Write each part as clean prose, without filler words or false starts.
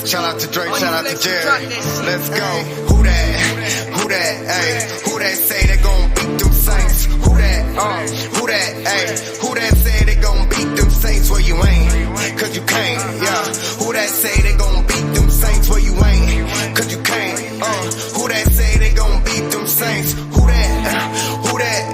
Shout out to Drake, shout out to Jerry. Let's go. Who that? Who that? Ayy. Who that say they gon' beat them Saints? Who that? Who that? Ayy. Who that say they gon' beat them Saints where you ain't? Cause you can't. Yeah. Who that say they gon' beat them Saints where you ain't? Cause you can't. Who that say they gon' beat them Saints? Who that? Who that?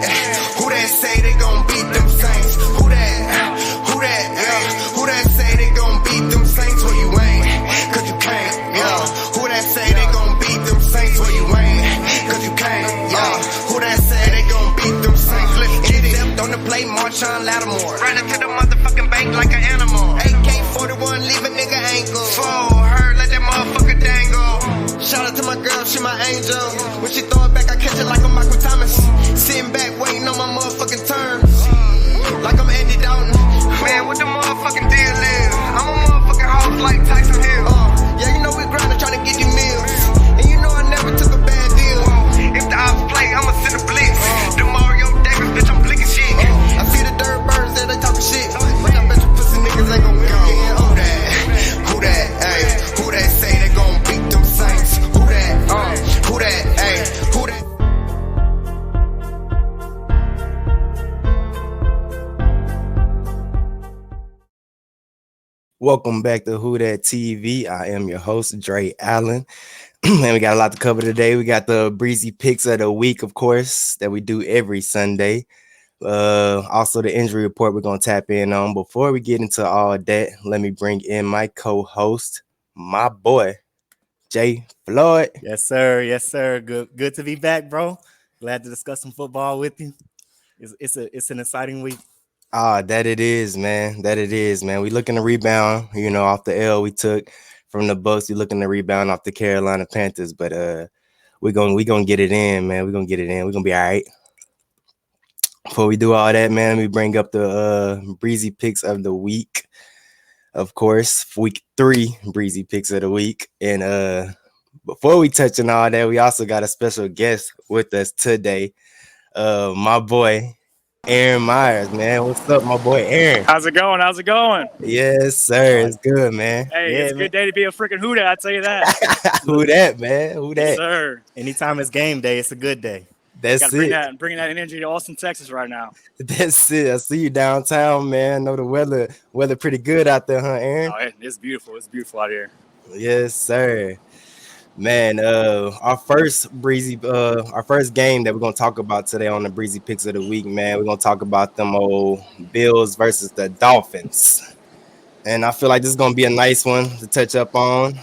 Who that say they gon' beat them Saints? Who that? Who that? Yeah. Who that say they gon' beat them Saints where you ain't? Cause you can't. Yeah. Who that say they gon' beat them Saints where you ain't? Cause you can't. Yeah. Who that say they gon' beat them Saints? Let's get it. On the play, Marshawn Lattimore. Run into the motherfucking bank like an animal. AK-41, leave a nigga ankle. Fall, her, let that motherfucker dangle. Shout out to my girl, she my angel. When she throw it back, I catch it like a Michael Thomas. Sitting back, waiting on my motherfucking turns. Like I'm Andy Dalton. Man, what the motherfucking deal is? I'm a motherfucking house like Tyson Hill. Yeah, you know we grindin' trying to get you meals. And you know I never took a bad deal. If the ops play, I'ma send a blitz. The Mario Davis, bitch, I'm blinking shit. I see the dirt birds there, they talking shit. But I bet you pussy niggas ain't gon' win again. Who that? Who that? Ayy. Who that say they gon' beat them Saints? Who that? Who that? Ayy. Who that? Welcome back to WhoDatTV. I am your host, Dre Allen. And we got a lot to cover today. We got the Breesy Picks of the week, of course, that we do every Sunday. Also, the injury report we're going to tap in on. Before we get into all that, let me bring in my co-host, my boy, Jay Floyd. Yes, sir. Yes, sir. Good to be back, bro. Glad to discuss some football with you. It's an exciting week. That it is, man. That it is, man. We looking to rebound, off the L we took from the Bucks. We looking to rebound off the Carolina Panthers, but we gonna get it in, man. We're gonna get it in. We're gonna be all right. Before we do all that, man, let me bring up the Breesy Picks of the week. Of course, week 3 Breesy Picks of the week. And before we touch on all that, we also got a special guest with us today. My boy, Aaron Myers, man. What's up, my boy, Aaron? How's it going? How's it going? Yes, sir. It's good, man. Hey, it's a good day to be a freaking Who Dat, I tell you that. Who that, man? Who that? Yes, sir. Anytime it's game day, it's a good day. That's it. Bring that energy to Austin, Texas right now. That's it. I see you downtown, man. I know the weather pretty good out there, huh, Aaron? Oh, it's beautiful. It's beautiful out here. Yes, sir. Man, our first game that we're gonna talk about today on the Breesy Picks of the week, man. We're gonna talk about them old Bills versus the Dolphins, and I feel like this is gonna be a nice one to touch up on.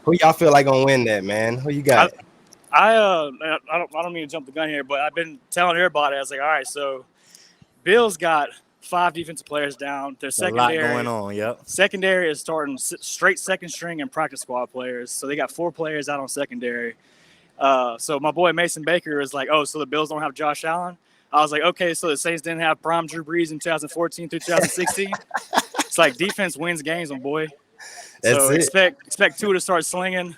Who y'all feel like gonna win that, man? Who you got? I don't mean to jump the gun here, but I've been telling everybody. I was like, all right, so Bills got 5 defensive players down. Their secondary, a lot going on. Yep. Secondary is starting straight second string and practice squad players. So they got 4 players out on secondary. So my boy Mason Baker is like, oh, so the Bills don't have Josh Allen? I was like, okay, so the Saints didn't have prime Drew Brees in 2014 through 2016. It's like defense wins games, my boy. So expect Tua to start slinging.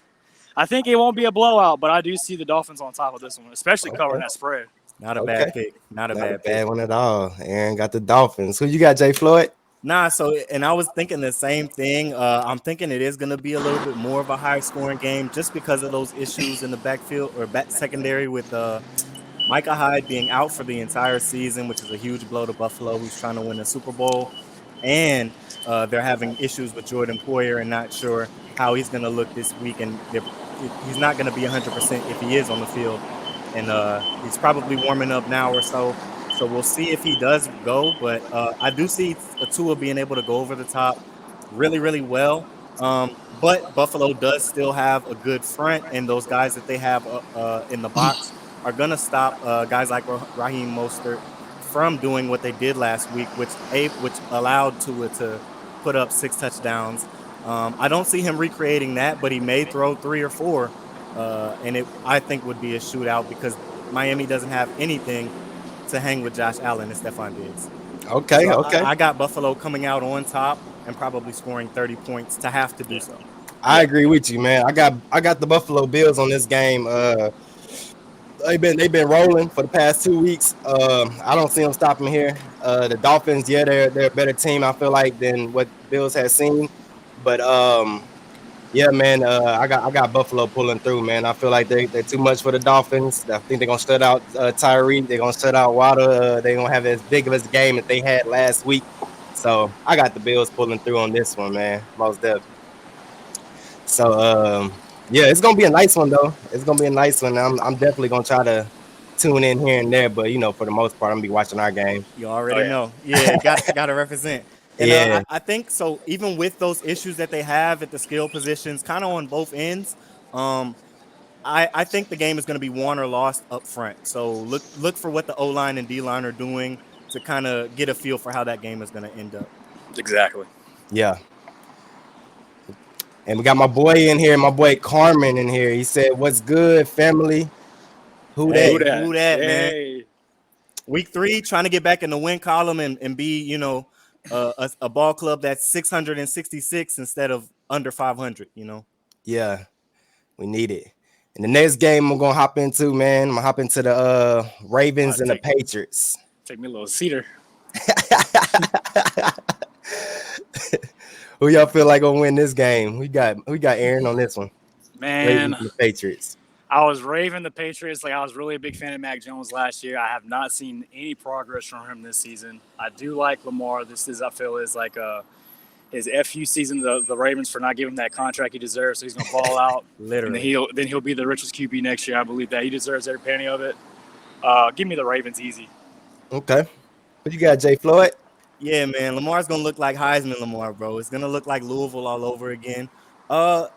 I think it won't be a blowout, but I do see the Dolphins on top of this one, especially covering that spread. Not a bad pick. Not a bad one at all. Aaron got the Dolphins. Who you got, Jay Floyd? And I was thinking the same thing. I'm thinking it is going to be a little bit more of a high scoring game just because of those issues in the backfield or back secondary with Micah Hyde being out for the entire season, which is a huge blow to Buffalo, who's trying to win the Super Bowl. And they're having issues with Jordan Poyer and not sure how he's going to look this week. And he's not going to be 100% if he is on the field. And he's probably warming up now or so. So we'll see if he does go. But I do see Tua being able to go over the top really, really well. But Buffalo does still have a good front. And those guys that they have in the box are going to stop guys like Raheem Mostert from doing what they did last week, which allowed Tua to put up 6 touchdowns. I don't see him recreating that, but he may throw 3 or 4. And it, I think, would be a shootout because Miami doesn't have anything to hang with Josh Allen and Stephon Diggs. Okay. I got Buffalo coming out on top and probably scoring 30 points to have to do so. I agree with you, man. I got the Buffalo Bills on this game. They've been rolling for the past 2 weeks. I don't see them stopping here. The Dolphins, they're a better team, I feel like, than what Bills has seen. But Yeah, man. I got Buffalo pulling through, man. I feel like they're too much for the Dolphins. I think they're gonna shut out Tyree. They're gonna shut out Water. They're gonna have as big of a game as they had last week. So I got the Bills pulling through on this one, man. Most definitely. So yeah, it's gonna be a nice one though. It's gonna be a nice one. I'm definitely gonna try to tune in here and there, but for the most part, I'm gonna be watching our game. You Oh already yeah. know. Yeah, got to represent. And Yeah. I think so. Even with those issues that they have at the skill positions, kind of on both ends, um, I think the game is going to be won or lost up front. So look for what the O line and D line are doing to kind of get a feel for how that game is going to end up. Exactly. Yeah. And we got my boy in here, my boy Carmen in here. He said, "What's good, family? Who Hey, that?" WhoDat? who that, man? Yay. Week 3, trying to get back in the win column and be, a ball club that's 666 instead of under 500. Yeah, we need it. And the next game I'm gonna hop into, man. I'm gonna hop into the Ravens and the Take Patriots. me a little cedar. Who y'all feel like gonna win this game? We got Aaron on this one. Man, Ravens and the Patriots. I was raving the Patriots. Like I was really a big fan of Mac Jones last year. I have not seen any progress from him this season. I do like Lamar. I feel is like his FU season. The Ravens for not giving him that contract he deserves. So he's gonna ball out. Literally. And then he'll be the richest QB next year. I believe that he deserves every penny of it. Give me the Ravens easy. Okay. What you got, Jay Floyd? Yeah, man. Lamar's gonna look like Heisman Lamar, bro. It's gonna look like Louisville all over again.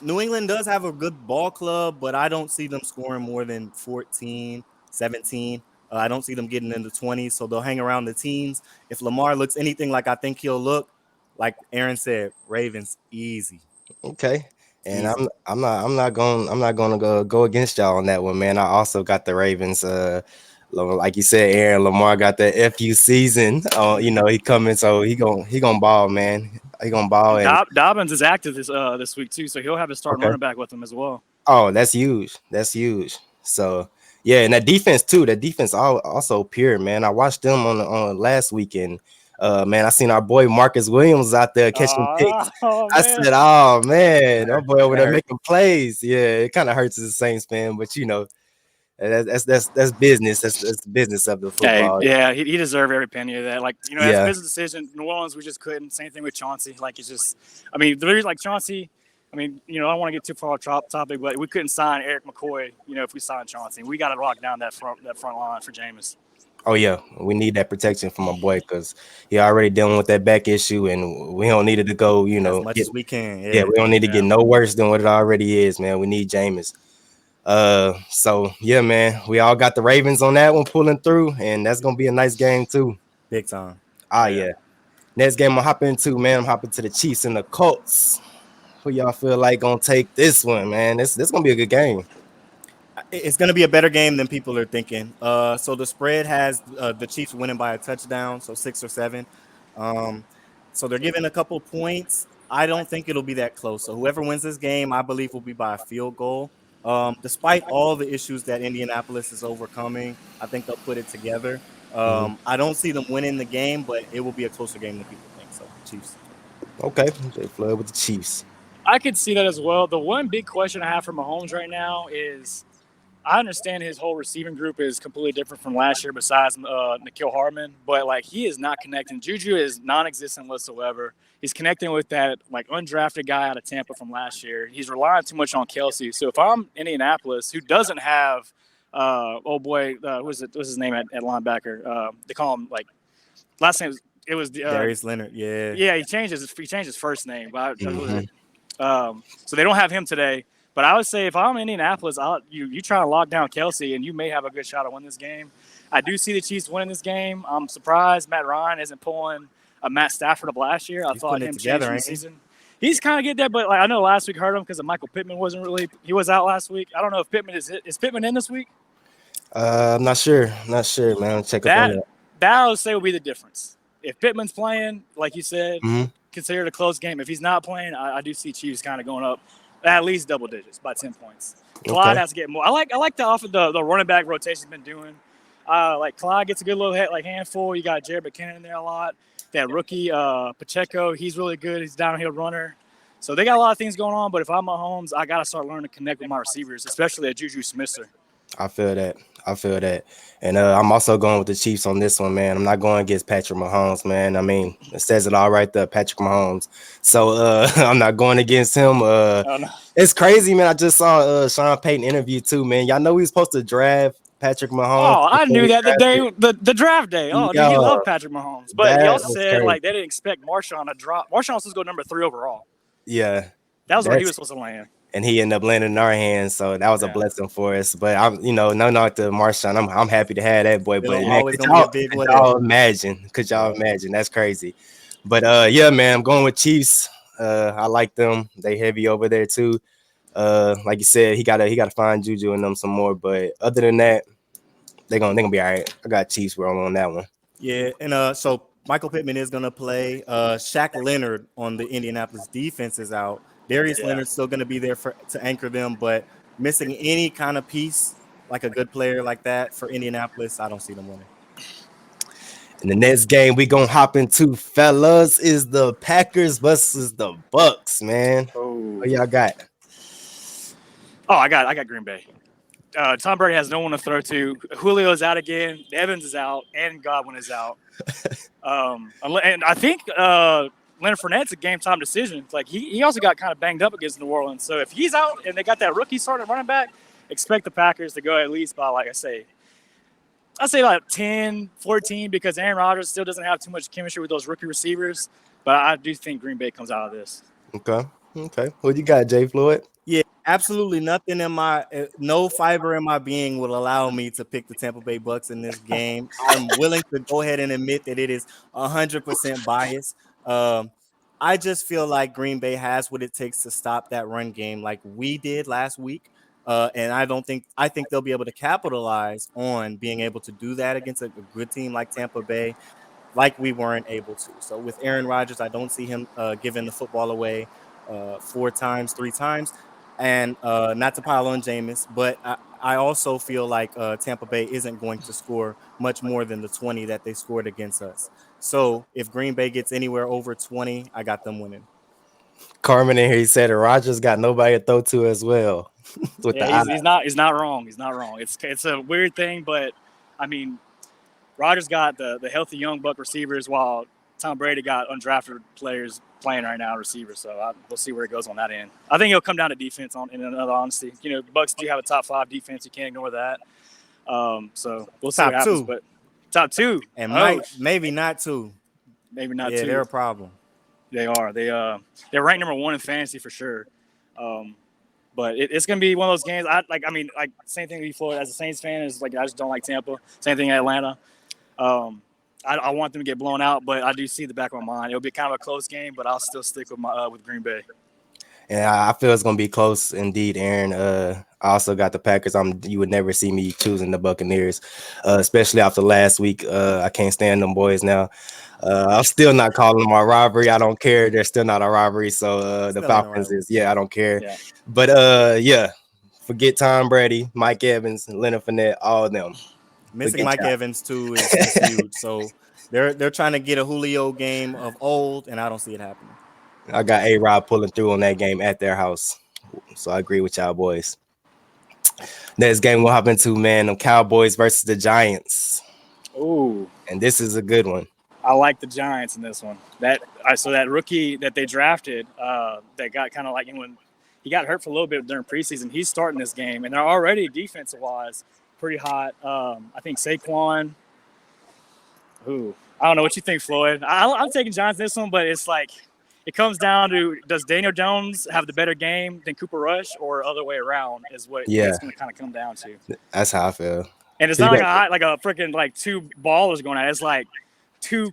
New England does have a good ball club, but I don't see them scoring more than 14, 17. I don't see them getting in the 20s, so they'll hang around the teens. If Lamar looks anything like I think he'll look, like Aaron said, Ravens easy. Okay. And Easy. I'm not gonna go against y'all on that one, man. I also got the Ravens. Like you said, Aaron Lamar got the FU season. He coming, so he gonna ball, man. He gonna ball, and Dobbins is active this week too, so he'll have his starting okay. running back with him as well. Oh, that's huge. That's huge. So yeah, and that defense too. That defense also pure, man. I watched them on last weekend. Man, I seen our boy Marcus Williams out there catching picks. Oh, I man. said, "Oh man, that boy over there Hurt. making plays." Yeah, it kind of hurts as a Saints fan, but that's business. That's the business of the Hey, football. yeah, he deserved every penny of that. Like, as a Yeah. business decision, New Orleans, we just couldn't. Same thing with Chauncey. Like, it's just, I mean, the reason, like, Chauncey, I mean, I don't want to get too far off topic, but we couldn't sign Eric McCoy, if we signed Chauncey. We got to lock down that front line for Jameis. Oh yeah, we need that protection for my boy because he already dealing with that back issue, and we don't need it to go. As much as we can. Yeah, we don't need to get no worse than what it already is, man. We need Jameis. So yeah, man, we all got the Ravens on that one pulling through, and that's gonna be a nice game too. Big time. Yeah. Next game I'm hopping into, man. I'm hopping to the Chiefs and the Colts. Who y'all feel like gonna take this one, man? This gonna be a good game. It's going to be a better game than people are thinking. So the spread has the Chiefs winning by a touchdown, so 6 or 7. So they're giving a couple points. I don't think it'll be that close. So whoever wins this game, I believe, will be by a field goal. Despite all the issues that Indianapolis is overcoming, I think they'll put it together. I don't see them winning the game, but it will be a closer game than people think. So Chiefs. Okay, Jay Flood with the Chiefs. I could see that as well. The one big question I have for Mahomes right now is I understand his whole receiving group is completely different from last year besides N'Keal Hartman, but, like, he is not connecting. Juju is non-existent whatsoever. He's connecting with that, like, undrafted guy out of Tampa from last year. He's relying too much on Kelsey. So if I'm Indianapolis, who doesn't have what's his name at linebacker? They call him, like, last name was Darius Leonard. Yeah, he changed his first name. But so they don't have him today. But I would say if I'm Indianapolis, you try to lock down Kelsey, and you may have a good shot to win this game. I do see the Chiefs winning this game. I'm surprised Matt Ryan isn't pulling a Matt Stafford of last year. I thought him changing the season. He's kind of getting there, but, like, I know last week hurt him because Michael Pittman he was out last week. I don't know if Pittman is Pittman in this week? I'm not sure, man. Check up on that. That I would say will be the difference. If Pittman's playing, like you said, consider it a close game. If he's not playing, I do see Chiefs kind of going up at least double digits by 10 points. Clyde has to get more. I like the running back rotation's been doing. Like Clyde gets a good little handful. You got Jared McKinnon in there a lot. That rookie Pacheco, he's really good. He's a downhill runner. So they got a lot of things going on. But if I'm Mahomes, I got to start learning to connect with my receivers, especially at Juju Smith-Schuster. I feel that. And I'm also going with the Chiefs on this one, man. I'm not going against Patrick Mahomes, man. I mean, it says it all right there, Patrick Mahomes. So I'm not going against him. Oh, no. It's crazy, man. I just saw Sean Payton interview too, man. Y'all know we was supposed to draft Patrick Mahomes. Oh, I knew that the draft day. Oh, dude, he loved Patrick Mahomes. But he also said, like, they didn't expect Marshawn to drop. Marshawn was supposed to go number 3 overall. Yeah. That was where he was supposed to land. And he ended up landing in our hands, so that was a blessing for us. But I'm, no knock to Marshawn. I'm happy to have that boy. But man, could y'all imagine? That's crazy. But yeah, man, I'm going with Chiefs. I like them. They heavy over there too. Like you said, he gotta find Juju in them some more. But other than that, they're gonna be all right. I got Chiefs rolling on that one. Yeah, and so Michael Pittman is gonna play. Shaq Leonard on the Indianapolis defense is out. Darius Leonard's still going to be there to anchor them, but missing any kind of piece, like a good player like that for Indianapolis, I don't see them winning. And the next game we going to hop into, fellas, is the Packers versus the Bucks, man. What y'all got? Oh, I got Green Bay. Tom Brady has no one to throw to. Julio's out again. Evans is out, and Godwin is out. And I think Leonard Fournette's a game-time decision. Like he also got kind of banged up against New Orleans. So if he's out and they got that rookie starting running back, expect the Packers to go at least by, like I say about 10, 14, because Aaron Rodgers still doesn't have too much chemistry with those rookie receivers. But I do think Green Bay comes out of this. Okay. What you got, Jay Floyd? Yeah, absolutely nothing no fiber in my being will allow me to pick the Tampa Bay Bucks in this game. I'm willing to go ahead and admit that it is 100% biased. I just feel like Green Bay has what it takes to stop that run game like we did last week. And I think they'll be able to capitalize on being able to do that against a good team like Tampa Bay, like we weren't able to. So with Aaron Rodgers, I don't see him giving the football away 3 times. And not to pile on Jameis, but I also feel like Tampa Bay isn't going to score much more than the 20 that they scored against us. So if Green Bay gets anywhere over 20, I got them winning. Carmen in here, he said Rodgers got nobody to throw to as well. He's not wrong. He's not wrong. It's a weird thing, but I mean, Rodgers got the healthy young buck receivers, while Tom Brady got undrafted players playing right now, receivers. So we'll see where it goes on that end. I think it'll come down to defense. In another honesty, the Bucks do have a top 5 defense. You can't ignore that. So we'll see what happens. But top 2, and maybe not 2. Maybe not 2. Yeah, they're a problem. They are. They're ranked number 1 in fantasy for sure. But it's gonna be one of those games. Same thing with Floyd as a Saints fan is like I just don't like Tampa. Same thing in Atlanta. I want them to get blown out, but I do see the back of my mind. It'll be kind of a close game, but I'll still stick with Green Bay. And I feel it's gonna be close indeed, Aaron. I also got the Packers. You would never see me choosing the Buccaneers, especially after last week. I can't stand them boys now. I'm still not calling them a rivalry. I don't care. They're still not a rivalry. So the Falcons I don't care. Yeah. But forget Tom Brady, Mike Evans, Leonard Fournette, all of them. Missing Mike Evans too is huge. So they're trying to get a Julio game of old, and I don't see it happening. I got A-Rod pulling through on that game at their house. So I agree with y'all boys. Next game we'll hop into, man, the Cowboys versus the Giants. Ooh. And this is a good one. I like the Giants in this one. That rookie that they drafted, that got kind of like when he got hurt for a little bit during preseason, he's starting this game, and they're already defensive-wise pretty hot. I think Saquon. I don't know what you think, Floyd. I'm taking Giants in this one, but it's like it comes down to, does Daniel Jones have the better game than Cooper Rush, or other way around is what it's going to kind of come down to. That's how I feel. And it's not like a freaking like 2 ballers going at it. It's like 2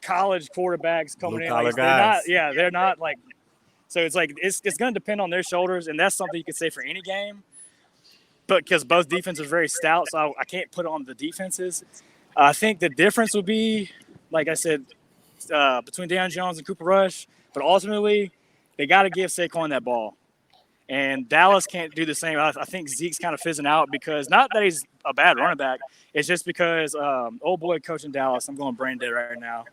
college quarterbacks coming in. Like, they're not like – so it's like it's going to depend on their shoulders, and that's something you could say for any game. But because both defenses are very stout, so I can't put on the defenses. I think the difference would be, like I said, between Daniel Jones and Cooper Rush. But ultimately, they got to give Saquon that ball. And Dallas can't do the same. I think Zeke's kind of fizzing out because not that he's a bad running back. It's just because old boy coaching Dallas. I'm going brain dead right now.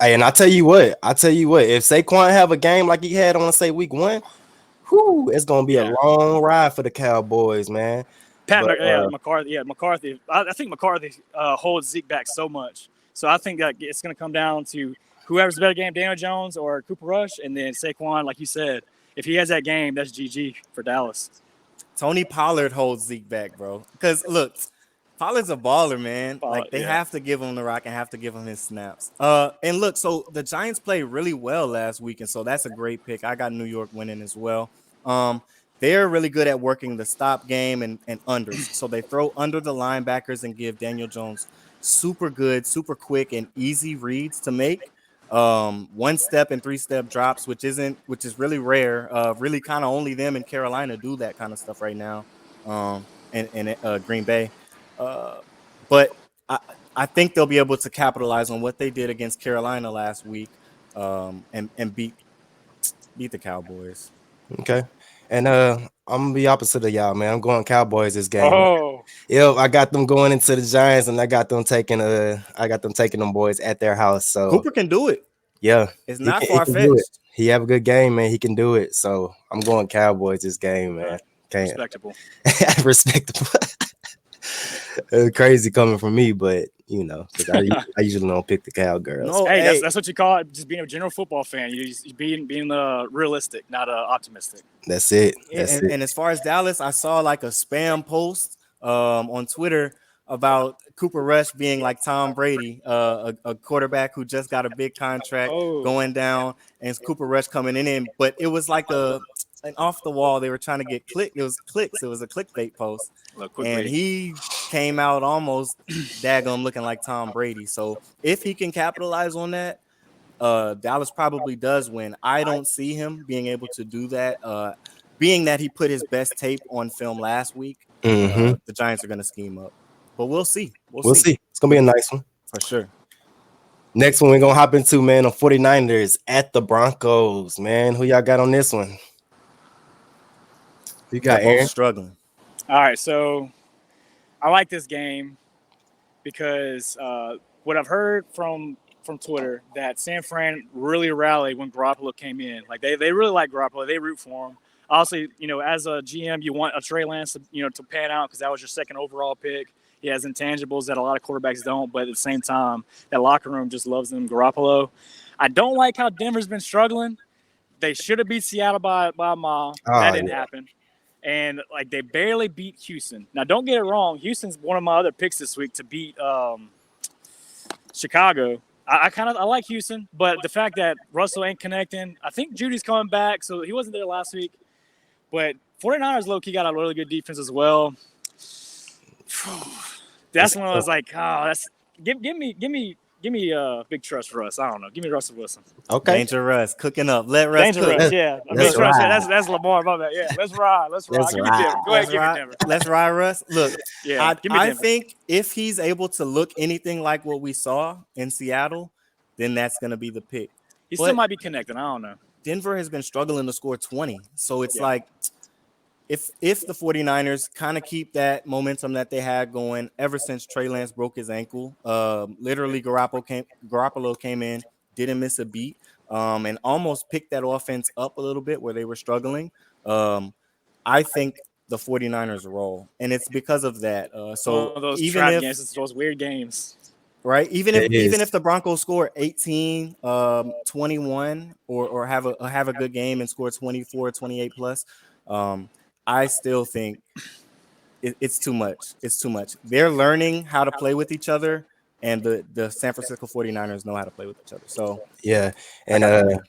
Hey, and I tell you what, if Saquon have a game like he had on, say, week 1, it's gonna be a long ride for the Cowboys, man. McCarthy. I think McCarthy holds Zeke back so much. So I think that it's going to come down to whoever's better game, Daniel Jones or Cooper Rush, and then Saquon, like you said, if he has that game, that's GG for Dallas. Tony Pollard holds Zeke back, bro. Because look, Pollard's a baller, man. Like they have to give him the rock and have to give him his snaps. And look, so the Giants played really well last week, and so that's a great pick. I got New York winning as well. They're really good at working the stop game and unders. So they throw under the linebackers and give Daniel Jones super good, super quick, and easy reads to make. 1-step and 3-step drops, which is really rare. Really kind of only them in Carolina do that kind of stuff right now. And Green Bay. But I think they'll be able to capitalize on what they did against Carolina last week, and beat the Cowboys. Okay. And I'm gonna be opposite of y'all, man. I'm going Cowboys this game. Oh, Yep, I got them going into the Giants, and I got them taking them boys at their house. So Cooper can do it. Yeah, it's not far-fetched. He have a good game, man. He can do it. So I'm going Cowboys this game, man. Respectable. Respectable. Crazy coming from me, but you know, I usually don't pick the Cowgirls. No, hey, that's what you call it. Just being a general football fan. You just being realistic, not optimistic. That's it. And as far as Dallas, I saw like a spam post on Twitter about Cooper Rush being like Tom Brady, a quarterback who just got a big contract going down, and it's Cooper Rush coming in. But it was like an off the wall. They were trying to get click. It was clicks. It was a clickbait post, and he came out almost daggum looking like Tom Brady. So if he can capitalize on that, Dallas probably does win. I don't see him being able to do that. Being that he put his best tape on film last week, the Giants are going to scheme up. But we'll see. We'll see. It's going to be a nice one. For sure. Next one we're going to hop into, man, the 49ers at the Broncos, man. Who y'all got on this one? You got Aaron? Struggling. All right, so I like this game because what I've heard from Twitter that San Fran really rallied when Garoppolo came in. Like they really like Garoppolo. They root for him. Obviously, as a GM, you want a Trey Lance to pan out because that was your second overall pick. He has intangibles that a lot of quarterbacks don't, but at the same time, that locker room just loves them. Garoppolo. I don't like how Denver's been struggling. They should have beat Seattle by a mile. That didn't happen. And like they barely beat Houston. Now, don't get it wrong. Houston's one of my other picks this week to beat Chicago. I like Houston, but the fact that Russell ain't connecting, I think Judy's coming back, so he wasn't there last week. But 49ers low-key got a really good defense as well. That's when I was like, give me big trust for us. I don't know. Give me Russell Wilson. Okay. Danger Russ cooking up. Let Russ cook. Russ, yeah. Big trust. Yeah, that's Lamar about that. Yeah. Let's ride. Give me Denver. Go ahead, give me Denver. Let's ride, Russ. Look, yeah, I think if he's able to look anything like what we saw in Seattle, then that's going to be the pick. He still might be connecting. I don't know. Denver has been struggling to score 20. So it's like if the 49ers kind of keep that momentum that they had going ever since Trey Lance broke his ankle, literally Garoppolo came in, didn't miss a beat, and almost picked that offense up a little bit where they were struggling. I think the 49ers roll, and it's because of that. So those even if games, those weird games. Right, even if the Broncos score 18, 21, or have a good game and score 24, 28 plus, I still think it's too much. It's too much. They're learning how to play with each other, and the San Francisco 49ers know how to play with each other. So yeah, and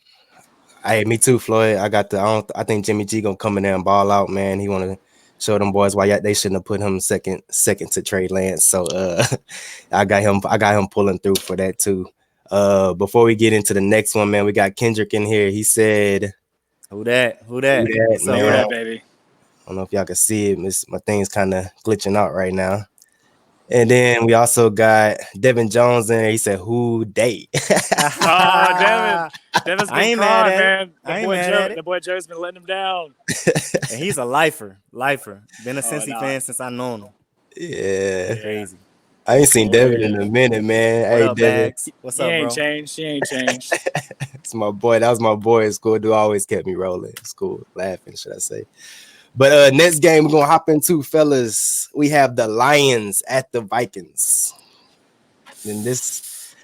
hey, me too, Floyd. I think Jimmy G gonna come in there and ball out, man. He want to show them boys why they shouldn't have put him second to Trey Lance. So I got him pulling through for that too. Before we get into the next one, man, we got Kendrick in here. He said, Who that, man? Who that, baby? I don't know if y'all can see it. My thing's kind of glitching out right now. And then we also got Devin Jones in there. He said, "Who date?" Devin's been crying, man. The boy Joe's been letting him down. And he's a lifer. Been a Cincy fan since I known him. Yeah. Crazy. I ain't seen Devin in a minute, man. What Hey, up, Devin, Bags? What's He up, ain't bro? changed. She ain't changed. it's my boy. That was my boy in school. Dude always kept me rolling in school, laughing, should I say. But next game we're gonna hop into, fellas. We have the Lions at the Vikings. And this is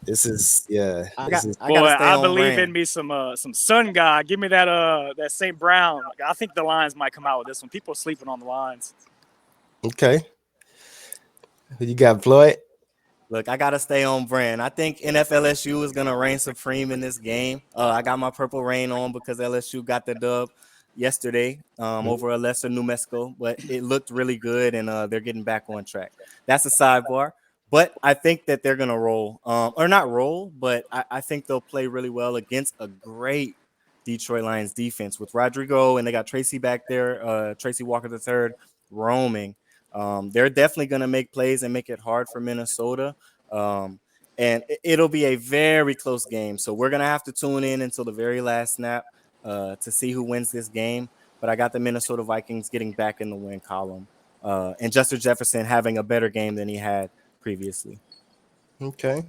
this is I Boy, gotta stay I on believe in brand. me some Sun God. Give me that St. Brown. I think the Lions might come out with this one. People are sleeping on the Lions. okay. Who you got, Floyd? Look, I gotta stay on brand. I think NFLSU is gonna reign supreme in this game. I got my purple rain on because LSU got the dub yesterday over a lesser New Mexico, but it looked really good, and they're getting back on track. That's a sidebar. But I think that they're gonna roll, or not roll, but I think they'll play really well against a great Detroit Lions defense with Rodrigo, and they got Tracy back there, Tracy Walker III roaming. They're definitely going to make plays and make it hard for Minnesota. And it'll be a very close game. So we're going to have to tune in until the very last snap to see who wins this game. But I got the Minnesota Vikings getting back in the win column and Justin Jefferson having a better game than he had previously. Okay.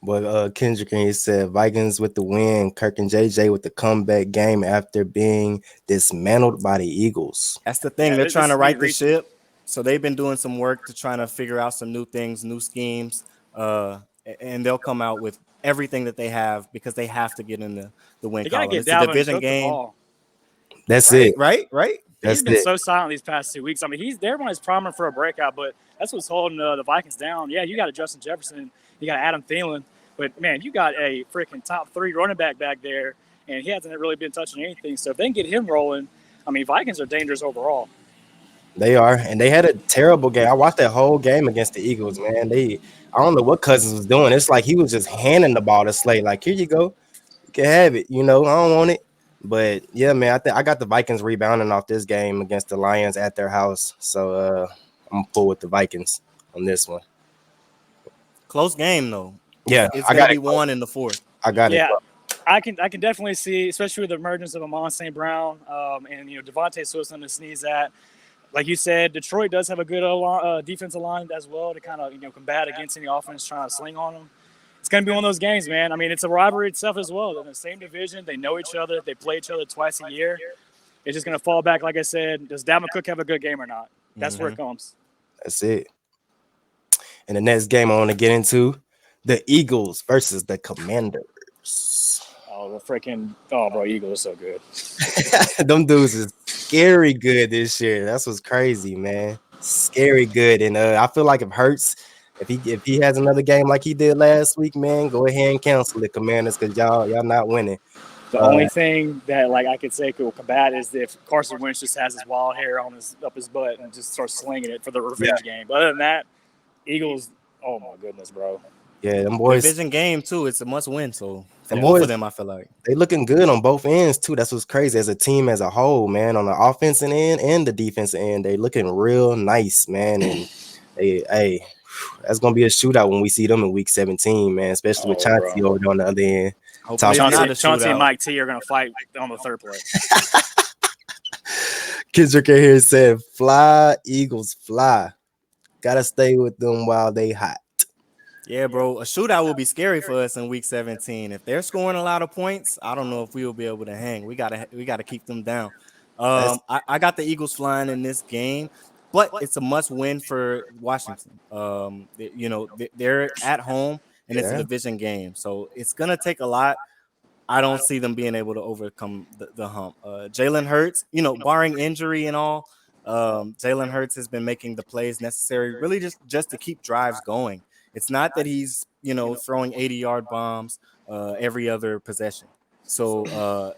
But Kendrick and he said Vikings with the win, Kirk and JJ with the comeback game after being dismantled by the Eagles. That's the thing. Yeah, They're this trying to is me right the reaching. ship. So they've been doing some work to trying to figure out some new things, new schemes, and they'll come out with everything that they have because they have to get in the win They got to column. get It's a Dalvin division Cook the game. ball. That's Right, it. right. He's That's been it. so silent these past 2 weeks. I mean, everyone's priming for a breakout, but that's what's holding the Vikings down. Yeah, you got a Justin Jefferson, you got Adam Thielen, but man, you got a freaking top 3 running back there, and he hasn't really been touching anything. So if they can get him rolling, I mean, Vikings are dangerous overall. They are, and they had a terrible game. I watched that whole game against the Eagles, man. I don't know what Cousins was doing. It's like he was just handing the ball to Slay, like, here you go, you can have it. I don't want it, but yeah, man. I got the Vikings rebounding off this game against the Lions at their house, so I'm full with the Vikings on this one. Close game though. Yeah, It's I gonna got be it. won in the fourth. I got it. Yeah, I can definitely see, especially with the emergence of Amon St. Brown and Devontae Swift to sneeze at. Like you said, Detroit does have a good defensive line as well to kind of combat against any offense trying to sling on them. It's going to be one of those games, man. I mean, it's a rivalry itself as well. They're in the same division. They know each other. They play each other twice a year. It's just going to fall back, like I said. Does Dalvin Cook have a good game or not? That's where it comes. That's it. And the next game I want to get into, the Eagles versus the Commanders. Oh, bro, Eagles are so good. Them dudes is scary good this year. That's what's crazy, man. Scary good. And I feel like if he has another game like he did last week, man, go ahead and cancel the Commanders because y'all not winning. The only thing that I could say could combat is if Carson Wentz just has his wild hair up his butt and just starts slinging it for the revenge game. But other than that, Eagles, oh my goodness, bro. Yeah, them boys. Division game too. It's a must win. So for Them both boys, of them, I feel like they looking good on both ends too. That's what's crazy as a team as a whole, man. On the offensive end and the defensive end, they looking real nice, man. And that's gonna be a shootout when we see them in week 17, man. Especially with Chauncey over there on the other end. hopefully it's not a Chauncey and shootout. Mike T are going to fight on the third play. Kendrick here said, "Fly, Eagles, fly. Gotta stay with them while they hot." Yeah, bro. A shootout will be scary for us in week 17. If they're scoring a lot of points, I don't know if we will be able to hang. We gotta keep them down. I got the Eagles flying in this game, but it's a must win for Washington. They're at home and it's a division game, so it's gonna take a lot. I don't see them being able to overcome the hump. Jalen Hurts, barring injury and all, Jalen Hurts has been making the plays necessary, really just to keep drives going. It's not that he's, throwing 80-yard bombs every other possession. So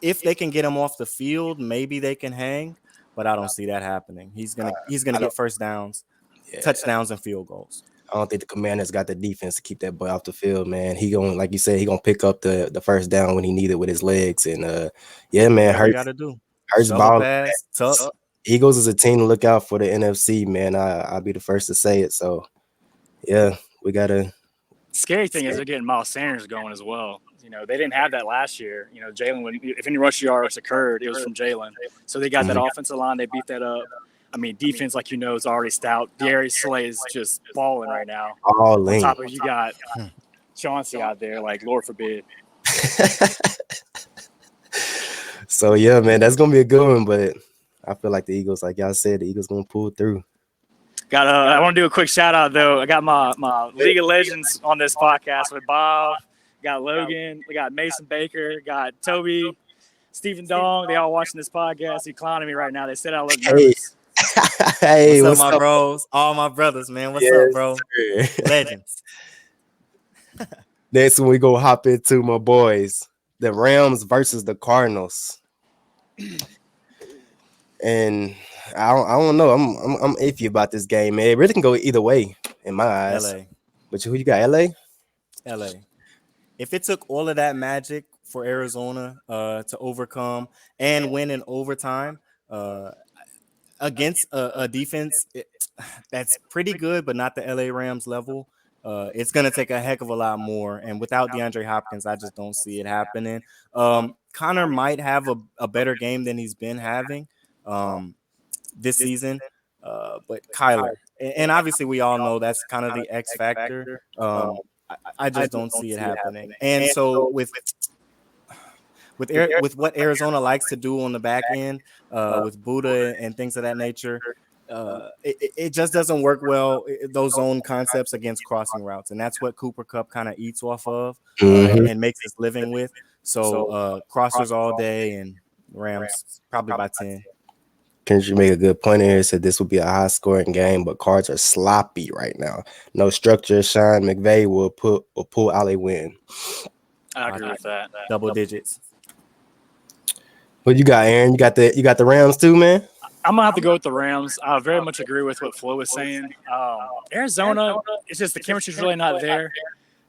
if they can get him off the field, maybe they can hang, but I don't see that happening. He's gonna get first downs, touchdowns, and field goals. I don't think the Commanders got the defense to keep that boy off the field, man. He gonna, like you said, he gonna pick up the first down when he need it with his legs. And yeah, man, Hurts got to do. Hurts ball. Tough. Eagles is a team to look out for the NFC, man. I'll be the first to say it. So yeah, we gotta. Scary thing is they're getting Miles Sanders going as well. They didn't have that last year. Jalen, if any rush yards occurred, it was from Jalen. So they got that offensive line. They beat that up. I mean, defense, like is already stout. Darius Slay is just balling right now. All On in. top of it, you got Chauncey out there, like Lord forbid. So yeah, man, that's gonna be a good one. But I feel like the Eagles, like y'all said, the Eagles gonna pull through. I want to do a quick shout out though. I got my League of Legends on this podcast with Bob, got Logan, we got Mason Baker, got Toby, Stephen Dong. They all watching this podcast. They clowning me right now. They said I look nervous. Hey, what's up, my bros? All my brothers, man. What's up, bro? Sir. Legends. Next, when we go hop into my boys, the Rams versus the Cardinals, and I don't know. I'm iffy about this game, man. It really can go either way in my eyes. LA. But who you got? LA. LA. If it took all of that magic for Arizona to overcome and win in overtime against a defense that's pretty good, but not the LA Rams level, it's going to take a heck of a lot more. And without DeAndre Hopkins, I just don't see it happening. Connor might have a better game than he's been having this season, but Kyler, and obviously we all know that's kind of the X factor. I just don't see it happening. And so with what Arizona likes to do on the back end, with Buddha and things of that nature, it just doesn't work well, those zone concepts against crossing routes. And that's what Cooper Kupp kind of eats off of and makes his living with. So crossers all day, and Rams probably by 10. Kendrick make a good point here. Said this will be a high-scoring game, but Cards are sloppy right now. No structure. Sean McVay will pull out a win. I agree with that. Double digits. What you got, Aaron? You got the Rams too, man? I'm gonna have to go with the Rams. I very much agree with what Flo was saying. Arizona, it's just the chemistry's really not there.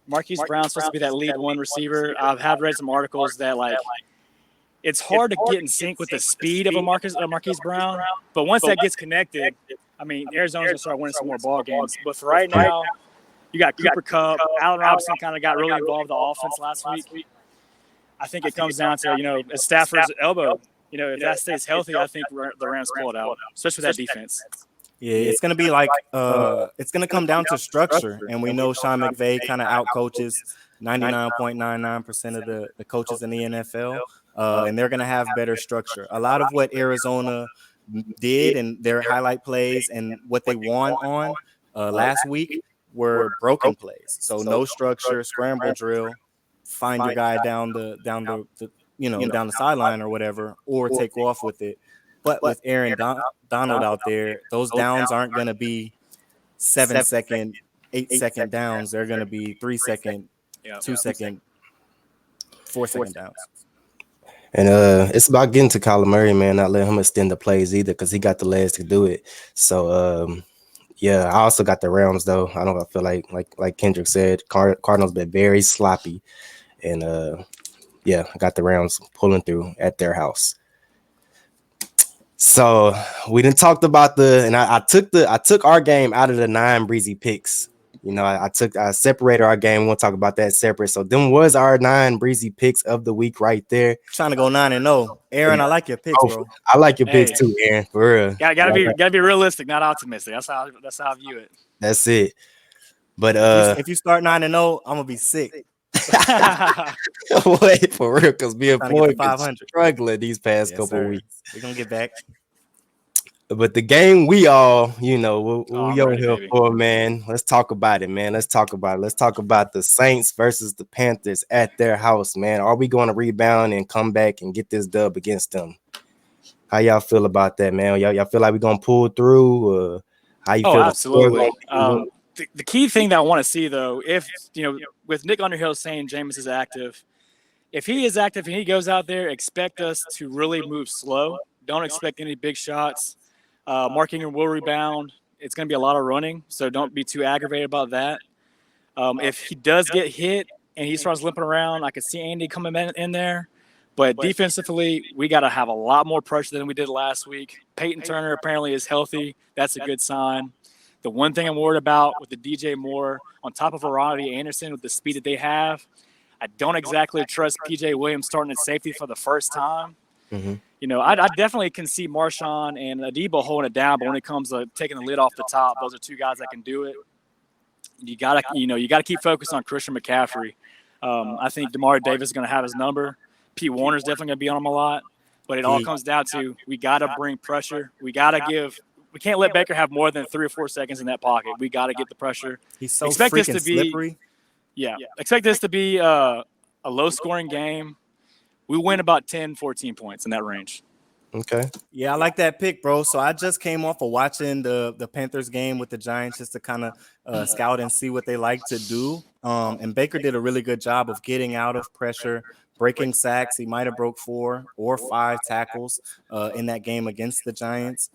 Marquise Brown's supposed to be that lead one receiver. I've read some articles that it's hard to get in sync with the speed of a Marquise Brown, but once that gets connected, I mean, Arizona's gonna start winning some more ball games. But for right now, you got Cooper Kupp. Allen Robinson kind of got really involved in the offense last week. I think it comes down to Stafford's elbow. If that stays healthy, I think the Rams pull it out, especially with that defense. Yeah, it's going to be it's going to come down to structure. And we know Sean McVay kind of outcoaches 99.99% of the coaches in the NFL. And they're going to have better structure. A lot of what Arizona did and their highlight plays and what they won on last week were broken plays. So no structure, scramble drill, find your guy down the sideline or whatever, or take off with it. But with Aaron Donald out there, those downs aren't going to be 7-second, 8-second downs. They're going to be 3-second, 2-second, 4-second downs. And it's about getting to Kyler Murray, man, not letting him extend the plays either, because he got the legs to do it. So, I also got the Rams, though. I feel like Kendrick said, Cardinals been very sloppy. And, I got the Rams pulling through at their house. So we didn't talked about I took our game out of the 9 Breesy Picks. I separated our game. We'll talk about that separate. So them was our 9 Breesy Picks of the week right there. Trying to go 9-0. Aaron, I like your picks, bro. I like your picks too, Aaron. For real. Gotta be realistic, not optimistic. That's how I view it. That's it. But if you start 9-0, I'm gonna be sick. Wait, for real, because me and Floyd been 500 struggling these past couple weeks. We're gonna get back. But the game we all, we on here baby. for, man. Let's talk about it, man. Let's talk about it. Let's talk about the Saints versus the Panthers at their house, man. Are we going to rebound and come back and get this dub against them? How y'all feel about that, man? Y'all feel like we're going to pull through? How you feel? Absolutely. The key thing that I want to see, though, if, with Nick Underhill saying Jameis is active, if he is active and he goes out there, expect us to really move slow. Don't expect any big shots. Mark Ingram will rebound. It's going to be a lot of running, so don't be too aggravated about that. If he does get hit and he starts limping around, I could see Andy coming in there. But defensively, we got to have a lot more pressure than we did last week. Peyton Turner apparently is healthy. That's a good sign. The one thing I'm worried about with the DJ Moore on top of Ronnie Anderson with the speed that they have, I don't exactly trust PJ Williams starting at safety for the first time. Mm-hmm. You know, I definitely can see Marshawn and Adebo holding it down, but when it comes to taking the lid off the top, those are two guys that can do it. You gotta keep focused on Christian McCaffrey. I think Damari Davis is going to have his number. Pete Warner's definitely going to be on him a lot. But it all comes down to we got to bring pressure. We can't let Baker have more than 3 or 4 seconds in that pocket. We got to get the pressure. He's so freaking slippery. Yeah. Expect this to be a low-scoring game. We win about 10, 14 points in that range. Okay. Yeah, I like that pick, bro. So I just came off of watching the Panthers game with the Giants just to kind of scout and see what they like to do. And Baker did a really good job of getting out of pressure, breaking sacks. He might have broke 4 or 5 tackles in that game against the Giants.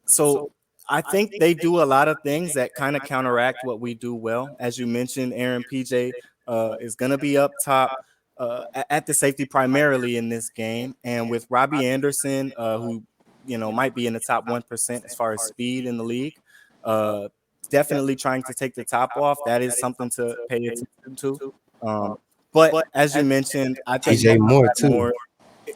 So I think they do a lot of things that kind of counteract what we do well. As you mentioned, Aaron PJ is going to be up top. At the safety primarily in this game, and with Robbie Anderson, who might be in the top 1% as far as speed in the league, definitely trying to take the top off. That is something to pay attention to. But as you mentioned, I think DJ Moore too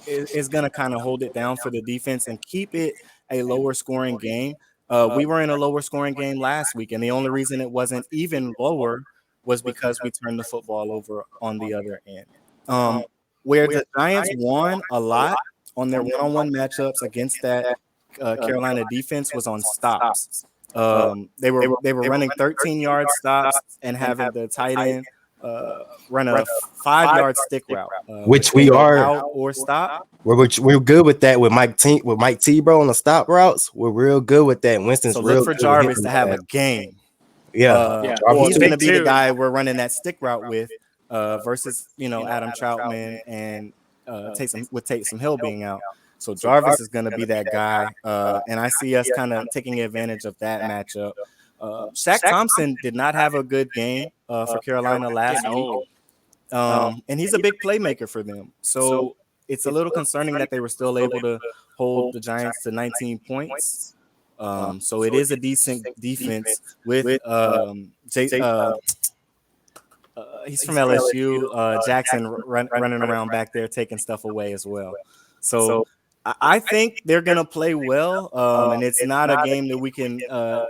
is going to kind of hold it down for the defense and keep it a lower scoring game. We were in a lower scoring game last week, and the only reason it wasn't even lower was because we turned the football over on the other end. Where the Giants won a lot on their one-on-one matchups against that Carolina defense was on stops. They were running 13-yard stops and having the tight end run a 5-yard stick route, which we are out or stop. We're good with that with Mike T, bro, on the stop routes. We're real good with that. Winston's so real look for good Jarvis to have a game. Yeah, he's going to be the guy we're running that stick route with. Versus Adam Troutman and Taysom Hill being out, so Jarvis is going to be that guy, and I see us kind of taking advantage of that matchup. Shaq Thompson did not have a good game for Carolina last week, and he's a big playmaker for them. So it's a little concerning that they were still able to hold the Giants to 19 points. So it is a decent defense with he's from LSU. Jackson running around back there taking stuff away as well. So I think they're going to play well, and it's not a game that we can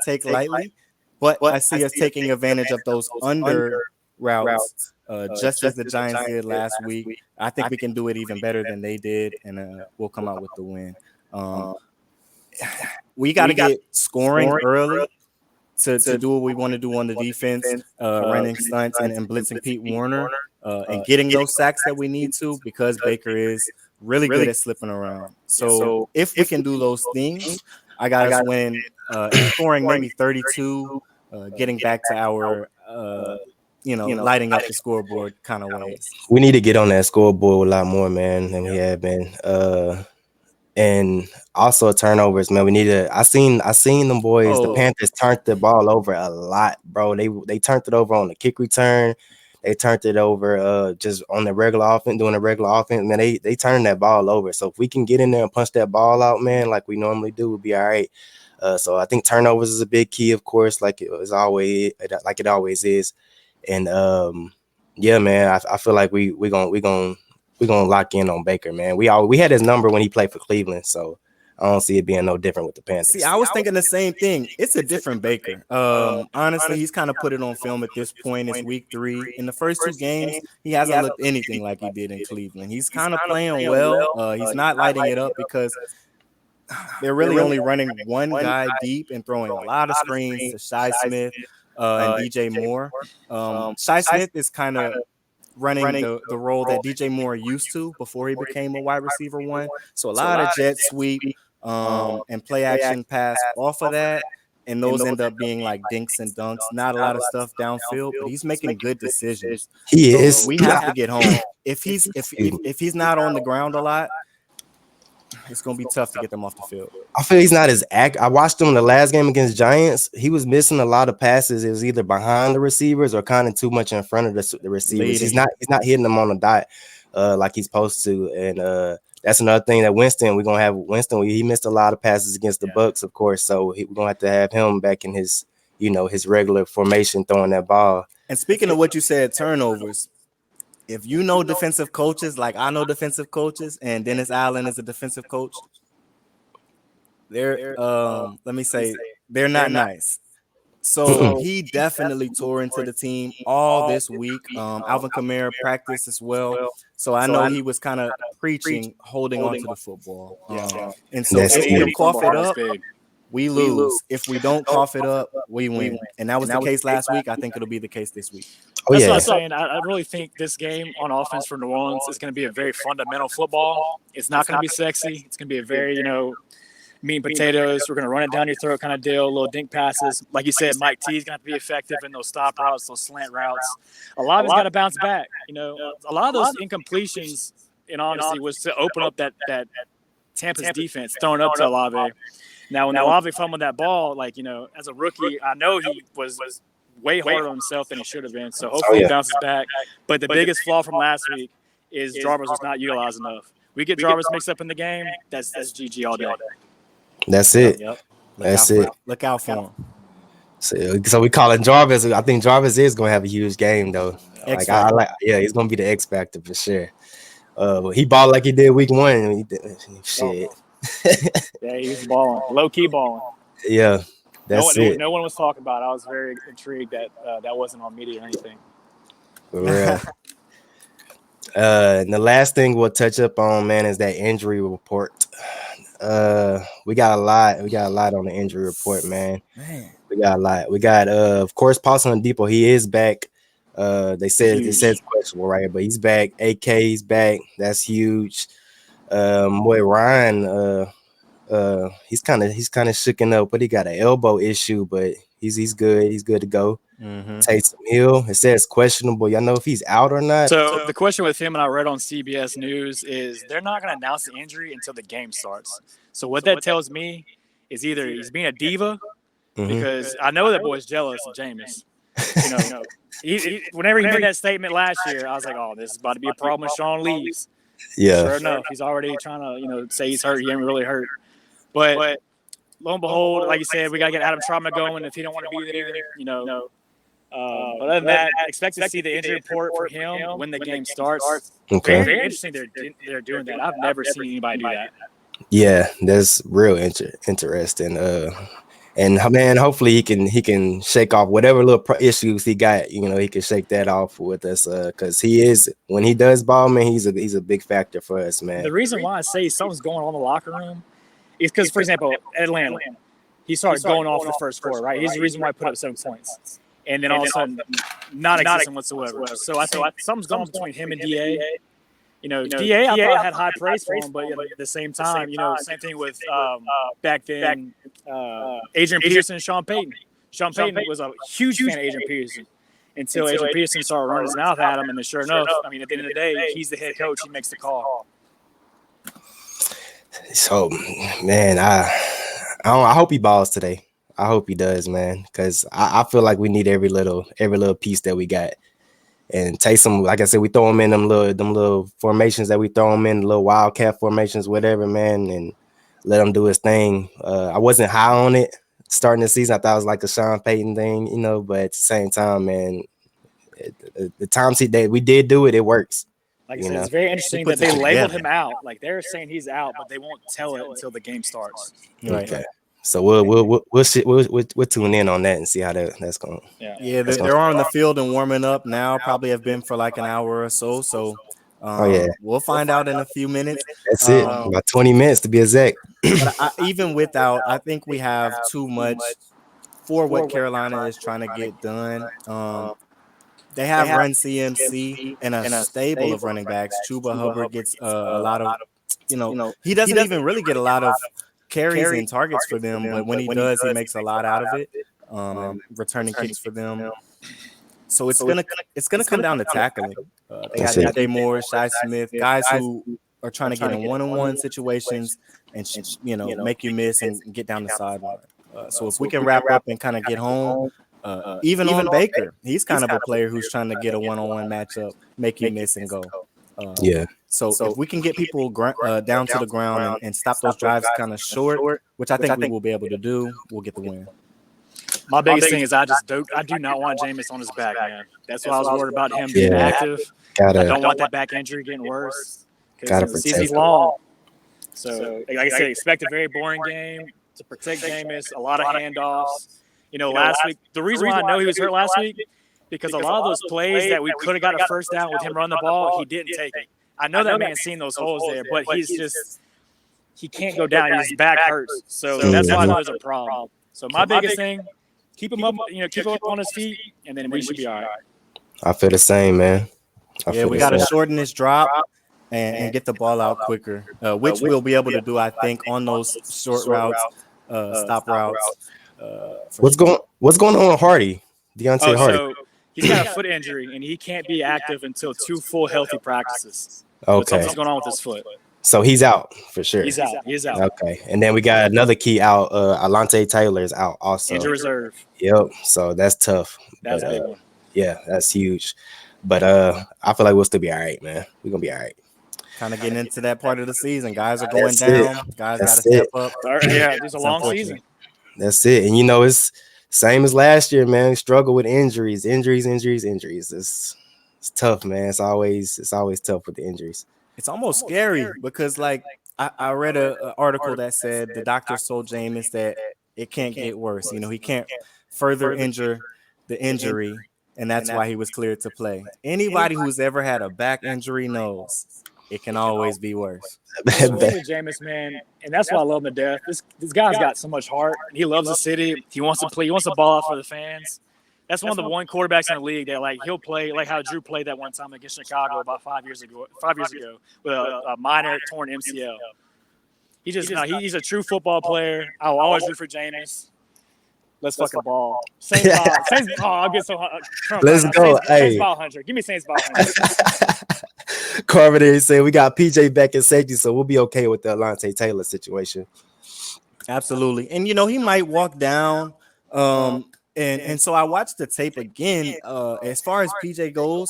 take lightly. But I see us taking advantage of those under routes, just as the Giants did last week. I think we can do it even better than they did, and we'll come out with the win. We got to get scoring early to do what we want to do on the defense, running stunts and blitzing Pete Warner, and getting those sacks that we need to, because Baker is really good at slipping around. So if we can do those things, I got us win, scoring maybe 32, getting back to our lighting up the scoreboard kind of ways. We need to get on that scoreboard a lot more, man, than we have been. And also turnovers, man. We need to. I seen them boys. The Panthers turned the ball over a lot, bro. They turned it over on the kick return. They turned it over just on the regular offense, doing the regular offense. Man, they turned that ball over. So if we can get in there and punch that ball out, man, like we normally do, we'll be all right. So I think turnovers is a big key, of course, like it always is. And yeah, man, I feel like we gonna lock in on Baker, man. We had his number when he played for Cleveland, so I don't see it being no different with the Panthers. See, I was thinking the same thing. It's a different Baker. Honestly, he's kind of put it on film at this point. It's week 3. In the first 2 games, he hasn't looked anything like he did in Cleveland. He's kind of playing well. He's not lighting it up because they're really only running one guy deep and throwing a lot of screens to Shi Smith and DJ Moore. Shi Smith is kind of running the role that DJ Moore used to before he became a wide receiver 1. So a lot of jet sweep and play action pass off of that. And those end up being like dinks and dunks, not a lot of stuff downfield, but he's making good decisions. He is. We have to get home. If he's not on the ground a lot, it's going to be tough to get them off the field. I feel he's not as I watched him in the last game against Giants. He was missing a lot of passes. It was either behind the receivers or kind of too much in front of the receivers. He's not hitting them on the dot like he's supposed to. And that's another thing that we're going to have Winston. He missed a lot of passes against the Bucs, of course. So we're going to have him back in his, his regular formation throwing that ball. And speaking of what you said, turnovers, if you know defensive coaches, like I know defensive coaches, and Dennis Allen is a defensive coach, they're let me say they're not nice. So he definitely tore into the team all this week. Alvin Kamara practiced as well. So I know he was kind of preaching, holding on to the football. And so That's if we huge. cough it up, we lose. If we don't cough it up, we win. And that was the case last week. I think it'll be the case this week. Oh, That's yeah. what I'm saying. I really think this game on offense for New Orleans is going to be a very fundamental football. It's not going to be sexy. It's going to be a very, meat and potatoes. We're going to run it down your throat kind of deal, little dink passes. Like you said, Mike T is going to have to be effective in those stop routes, those slant routes. Olave's got to bounce back. A lot of those incompletions, in honesty, was to open up that Tampa's defense, throwing up to Olave. Now, when Olave fumbled that ball, as a rookie, I know he was way harder on himself than he should have been. So hopefully he bounces back. But the biggest flaw from last week is Jarvis was not utilized enough. We get Jarvis mixed up in the game, that's GG all day. That's it. Yep. That's it. Look out for him. So we call it Jarvis. I think Jarvis is going to have a huge game though. He's going to be the X factor for sure. He balled like he did week 1. Shit. Yeah, he was balling, low key balling. Yeah, that's it. No one was talking about it. I was very intrigued that that wasn't on media or anything. For real. And the last thing we'll touch up on, man, is that injury report. We got a lot. We got a lot on the injury report, man. We got a lot. We got of course, Paulson Depot. He is back. They said it says questionable, right? But he's back. AK, he's back. That's huge. Boy, Ryan, he's kind of shooken up, but he got an elbow issue, but he's good. He's good to go. Taysom Hill, it says questionable. Y'all know if he's out or not. So the question with him, and I read on CBS News, is they're not going to announce the injury until the game starts. So what that tells me is either he's being a diva, because I know that boy's jealous of Jameis. Whenever he made that statement last year, I was like, oh, this is about to be a problem when Sean leaves. Yeah. Sure enough, he's already trying to, say he's hurt. He ain't really hurt. But lo and behold, like you said, we got to get Adam Trauma going if he don't want to be there, But other than that, expect to see the injury report for him when the game starts. Okay. Very interesting they're doing that. I've never seen anybody do that. Yeah, that's real interesting. And man, hopefully he can shake off whatever little issues he got. He can shake that off with us. Because he is, when he does ball, man, he's a big factor for us, man. The reason why I say something's going on in the locker room is because, for example, Atlanta, he started going off the first quarter, right? He's the reason why he put up 7 points. And then all of a sudden, not existent whatsoever. So I think something's going on between him and DA. DA, I thought had high praise for him, but at the same time, same thing with back then, Adrian Peterson and Sean Payton. Sean Payton was a huge fan of Adrian Peterson until Adrian Peterson started running his mouth at him, and then sure enough, at the end of the day, he's the head coach. He makes the call. So, man, I hope he balls today. I hope he does, man, because I feel like we need every little piece that we got. And Taysom, like I said, we throw him in them little formations that we throw him in, the little wildcat formations, whatever, man, and let him do his thing. I wasn't high on it starting the season. I thought it was like a Sean Payton thing, but at the same time, man, the times we did do it, it works. Like I said, it's very interesting that they labeled him out. Like they're saying he's out, but they won't tell it until the game starts. Okay. So we'll tune in on that and see how that's going. Yeah, they're on the field and warming up now. Probably have been for like an hour or so. So we'll find out in a few minutes. That's it. About 20 minutes to be exact. But even without, I think we have too much for what Carolina is trying to get done. They have run CMC and a stable of running backs. Chuba Hubbard gets a lot of, he doesn't even really get a lot of carries and targets for them, but when he does, he makes a lot out of it. Returning kicks for them. So it's gonna come down to tackling. They got DJ Moore, Shai Smith, guys who are trying to get in one-on-one situations and make you miss and get down the sideline. So if we can wrap up and kind of get home, even on Baker, he's kind of a player who's trying to get a one-on-one matchup, make you miss and go. So if we can get people down to the ground and stop those drives kind of short, which I think we will be able to do, we'll get the win. My biggest thing is I do not want Jameis on his back, man. That's why I was worried about him being active. I don't want that back injury getting worse because the season's long. So, like I said, expect a very boring game to protect Jameis, a lot of handoffs. Last week, the reason why I know he was hurt last week, because a lot of those plays that we could have got a first down with him running the ball, he didn't take it. I know that man's seen those holes there, but he can't go down. His back hurts. So that's why there's a problem. So my biggest thing, keep him up, keep him up on his feet, and then we should be all right. I feel the same, man. We got to shorten this drop and get the ball out quicker, which we'll be able to do, I think, on those short routes, stop routes. What's going on with Hardy? Deontay Hardy. So he's got a foot injury, and he can't be active until 2 full healthy practices. Okay. So something's going on with his foot. So he's out for sure. He's out. Okay. And then we got another key out. Alante Taylor is out also. Injury reserve. Yep. So that's tough. That's a big one. Yeah, that's huge. But I feel like we'll still be all right, man. We're gonna be all right. Kind of getting into that part of the season. Guys are going down. Guys got to step up. Yeah, it's a long season. That's it. And it's same as last year, man. We struggle with injuries. It's tough, man. It's always tough with the injuries. It's almost scary because, like, I read an article that said the doctors told Jameis that it can't get worse. He can't further injure the injury, and that's why he was cleared to play. Anybody who's ever had a back injury knows it can always be worse. Jameis, man, and that's why I love him to death. This guy's got so much heart. He loves the city. He wants to play. He wants to ball out for the fans. That's one of the quarterbacks in the league that he'll play like how Drew played that one time against Chicago about 5 years ago with a minor torn MCL. He's a true football player. I will always root for Jameis. Let's fucking ball. Saints ball. I'll get so Trump. Let's go. Saints ball 100. Give me Saints ball 100. Carver there said we got PJ back in safety, so we'll be okay with the Alante Taylor situation. Absolutely. And he might walk down. And so I watched the tape again. As far as PJ goes,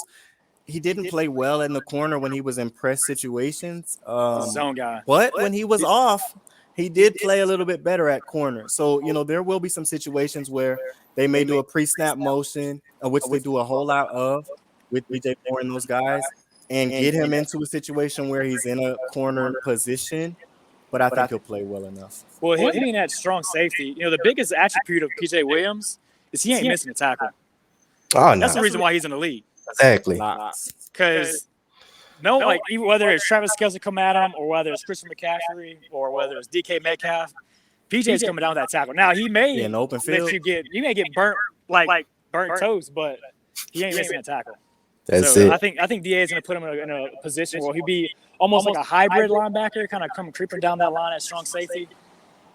he didn't play well in the corner when he was in press situations. Zone guy. But when he was off, he did play a little bit better at corner. So, there will be some situations where they may do a pre-snap motion, which they do a whole lot of with BJ Moore and those guys, and get him into a situation where he's in a corner position. But I think he'll play well enough. Well, him being that strong safety, the biggest attribute of PJ Williams is he ain't missing a tackle. Oh, no. That's the reason why he's in the league. Exactly. Because whether it's Travis Kelce come at him, or whether it's Christian McCaffrey, or whether it's DK Metcalf, PJ's coming down with that tackle. Now he may in open field. You may get burnt burnt toast, but he ain't missing a tackle. That's it. I think DA is going to put him in a position where he'd be almost like a hybrid linebacker, kind of come creeping down that line at strong safety.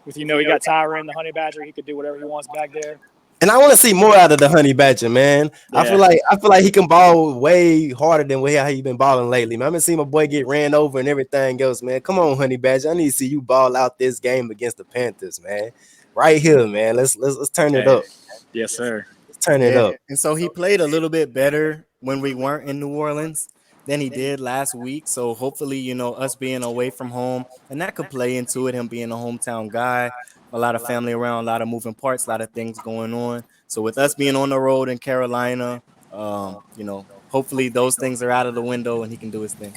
With he got Tyron, the Honey Badger, he could do whatever he wants back there. And I want to see more out of the Honey Badger, man. Yeah. I feel like he can ball way harder than how he been balling lately. Man, I've been seeing my boy get ran over and everything else, man. Come on, Honey Badger. I need to see you ball out this game against the Panthers, man. Right here, man. Let's turn it up. Yes, sir. Let's turn it up. And so he played a little bit better when we weren't in New Orleans than he did last week. So hopefully, us being away from home, and that could play into it, him being a hometown guy, a lot of family around, a lot of moving parts, a lot of things going on. So with us being on the road in Carolina, hopefully those things are out of the window and he can do his thing.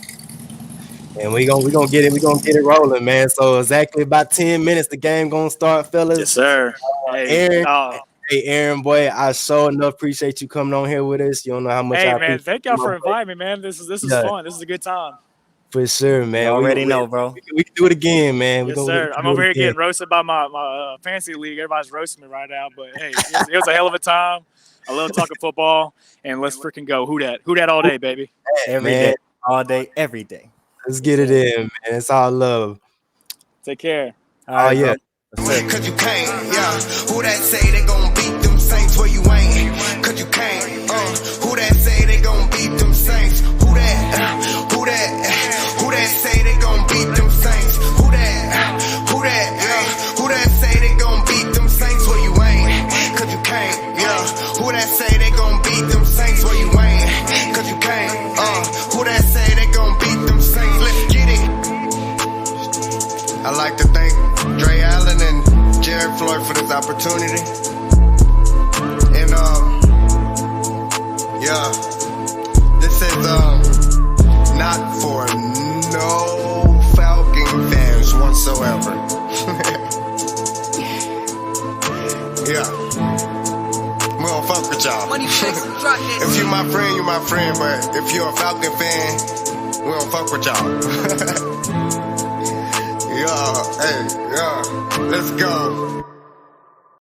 And we gonna get it rolling, man. So exactly about 10 minutes, the game gonna start, fellas. Yes, sir. Aaron, boy, I sure enough appreciate you coming on here with us. You don't know how much. Hey, man, thank y'all for inviting me, man. This is fun. This is a good time. For sure, man. You already know, bro. We can do it again, man. Yes, sir. I'm over here getting roasted by my fantasy league. Everybody's roasting me right now, but hey, it was a hell of a time. I love talking football, and let's freaking go. Who dat all day, baby. Every day, all day, every day. Let's get it in, man. It's all love. Take care. Oh, yeah. Cause you can't, yeah. Who that say they gon' beat them Saints where you ain't? Cause you can't, who that say they gon' beat them Saints? Who that say they gon' beat them Saints? Who that say they gon' beat them Saints where you ain't? Cause you can't, yeah. Who that say they gon' beat them Saints where you ain't? Cause you can't, who that say they gon' beat them Saints? Let's get it. I like to thank Dre Allen and Jared Floyd for this opportunity. And yeah, this is If you my friend, you my friend. But if you're a Falcon fan, we don't fuck with y'all. Yeah, hey, yeah, let's go.